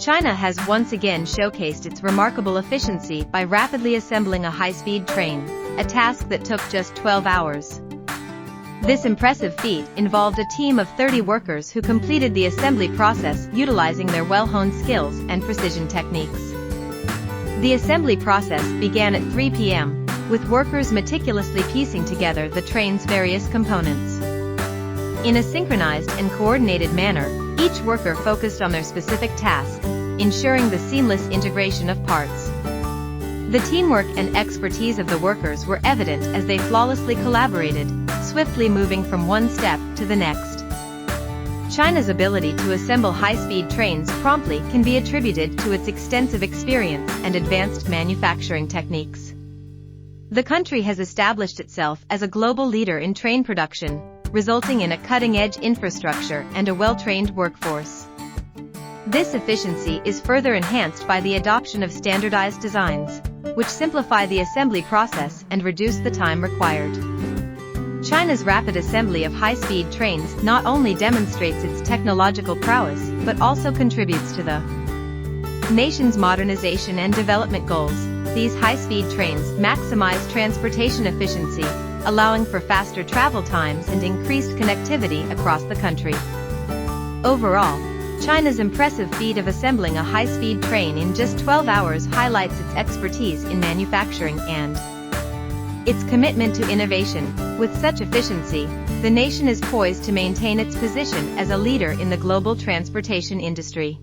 China has once again showcased its remarkable efficiency by rapidly assembling a high-speed train, a task that took just 12 hours. This impressive feat involved a team of 30 workers who completed the assembly process utilizing their well-honed skills and precision techniques. The assembly process began at 3 p.m., with workers meticulously piecing together the train's various components. In a synchronized and coordinated manner, each worker focused on their specific task, ensuring the seamless integration of parts. The teamwork and expertise of the workers were evident as they flawlessly collaborated, swiftly moving from one step to the next. China's ability to assemble high-speed trains promptly can be attributed to its extensive experience and advanced manufacturing techniques. The country has established itself as a global leader in train production, resulting in a cutting-edge infrastructure and a well-trained workforce. This efficiency is further enhanced by the adoption of standardized designs, which simplify the assembly process and reduce the time required. China's rapid assembly of high-speed trains not only demonstrates its technological prowess but also contributes to the nation's modernization and development goals. These high-speed trains maximize transportation efficiency, allowing for faster travel times and increased connectivity across the country. Overall, China's impressive feat of assembling a high-speed train in just 12 hours highlights its expertise in manufacturing and its commitment to innovation. With such efficiency, the nation is poised to maintain its position as a leader in the global transportation industry.